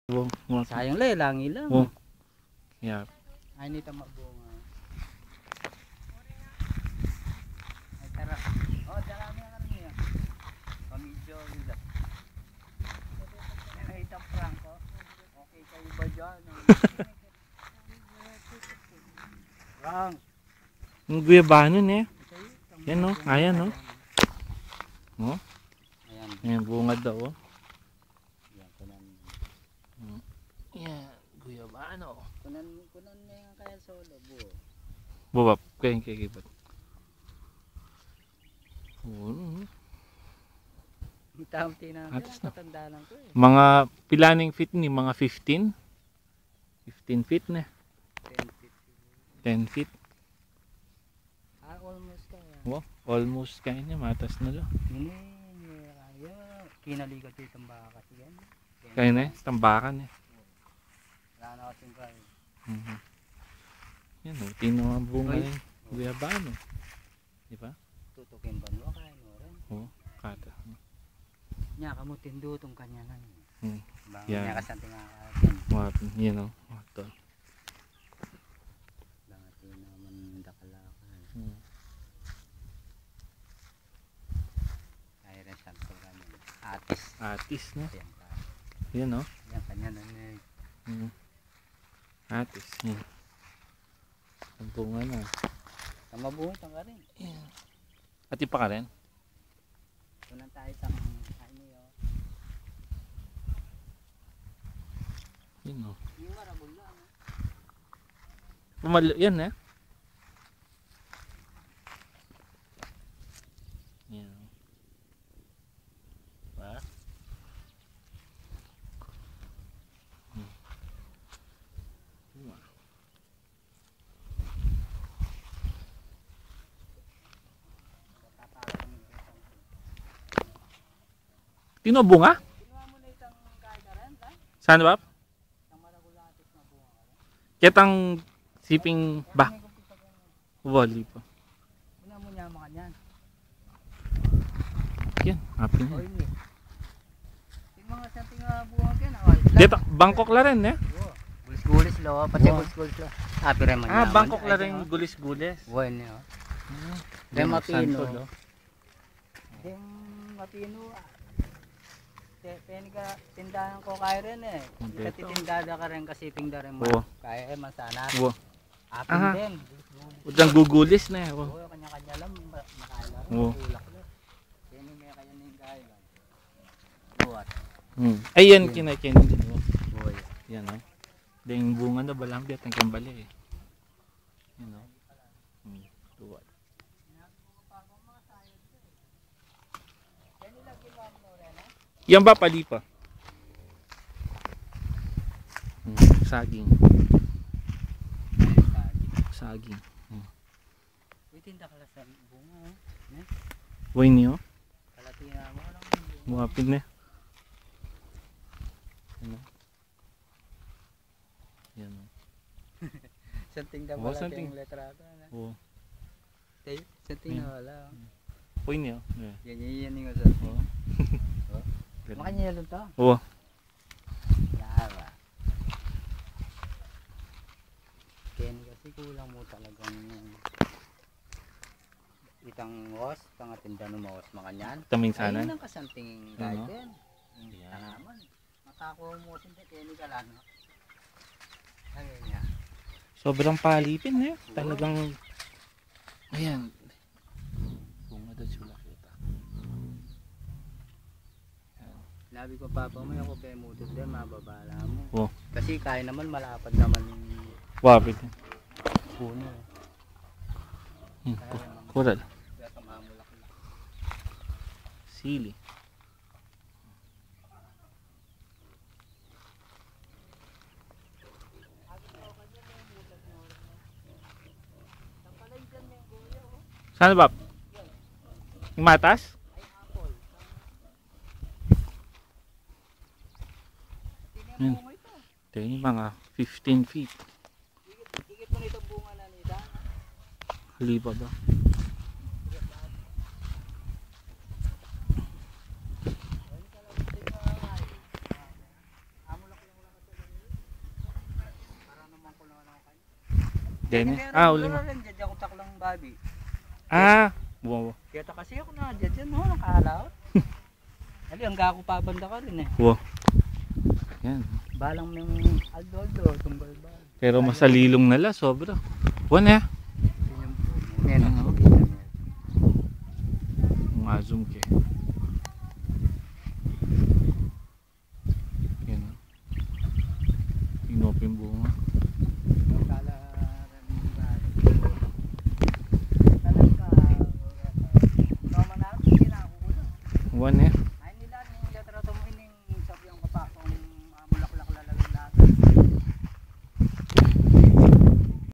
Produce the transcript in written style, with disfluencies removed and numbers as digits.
Sayang lang, langi lang. Oh. Yeah. Ay, nito mabunga. Ay, tara. Oh, dami ang ano niya. Pamidyo nila. Nakita Franco. Okay kayo ba dyan? Frank. Yung guyabano eh. Yan no, ayan no. Oh. Ayan. Ayan bunga daw oh. Yan, kunan. Yan, guyabano. Kunan na yan kaya solo, buo. Bubap, kaya kikibat. Oh. Itamti na. Atas na. Matanda lang ko eh. Mga pilaning feet ni mga 15. 15 feet na. 10 feet. 10 feet. Ah, almost kaya. Wow, almost kaya niya, matas na lang. Ini, ayo. Kinaligot dito ang baka kasi yan. Kaya na eh, tambakan eh. Wala na kasing kaya. Yan o, tino ang bunga Uy. rin. Guyabano. Di ba? Tutukin ba mo kaya mo rin? Oo, kata. Nya kamo tindo tong kanya nan. Bang Yan. nya kasanting akin. Mga, yan o. Ito. Dangati naman dakalakan. Kaya rin santo kanya. Atis. Atis na. Yan ka. Yan o. Yan kanya nan eh. Atis. Yan. Ang bunga na. Tamabuhon tang ka rin. Yan. At ipa ka rin? Kunan tayo tang ano yo. Yan o. Yung marabol lang. Pumalo, yan eh. Yan o. Diba? Diba? Tino bunga? Kinuha mo na itang kaya ka rin, ha? Saan ba? Tang maragulatis na bunga ka rin. Kitang siping ba? Wali pa. Kinuha mo niya mga yan. Yan, happy na. Oy ni. Yung mga santing bunga ken awal. Dito, Bangkok la rin eh. Gulis-gulis lo, pati Wow. gulis-gulis lo. Happy rin man. Ah, Bangkok la rin gulis-gulis. Buwan niyo. Yan, Mapino. Santo, no? Yung mapino. Pwede ka tindahan ko kaya rin eh. Dito. Titindada ka rin kasi tingda rin mo. Oo. Kaya eh masana. Wow. Apin Aha. din. Udang gugulis na eh. Wow. Oo, kanya-kanya lang makain na rin. Oo. Ulak lo. Kaya may kaya ning kaya. Buhat. Ayan, kinakain din. Oh. Boy. Yan o. Dahil bunga na balang biat ang kambali eh. Yan o. Tuwad. Yan ba palipa? Saging. Saging. Uy, tinda ka lang sa bunga. Buhay niyo. Kalatina mo lang. Muapin na. Yan o. Yan o. Santing na Oo, wala santing. tayong letrata. Oo. Santing na wala. Buhay niyo. Yeah. Yan yung santing. Oo. Makanya lang to. Oo. Yara. Ken kasi kulang mo talagang itang was, tanga tinda no mawas makanyan. Taming sana. Ayun ang kasanting kahit Oo. yan. Yan. Tanaman. Makakuha mo sin Kenny ka lang. No? Ayun niya. Sobrang palipin eh. Talagang ayan. Bunga daw sila kita. Labi ko papa mo ako kay mutot din mababala mo. Oo. Kasi kaya naman malapad naman yung Wapit. puno. Kural. Kaya mamulak na. Sili. Saan ba? Yung matas? Yan. Ito yung mga 15 feet. Higit mo nito bunga na nila. Halipa ba? Dennis? Ah, uli mo. Rin, dyan ako taklang babi. Ah, wow. Kaya kasi ako na, dyan, no, nakahalaw. Ali, ang gako pa banda ka rin eh. Wow. Yan. Balang may aldo, tumbal ba. Pero masalilong nala, sobra. Wan eh. Yan Ano? ang Zoom ke. Yan. Inopin bunga. Wan eh.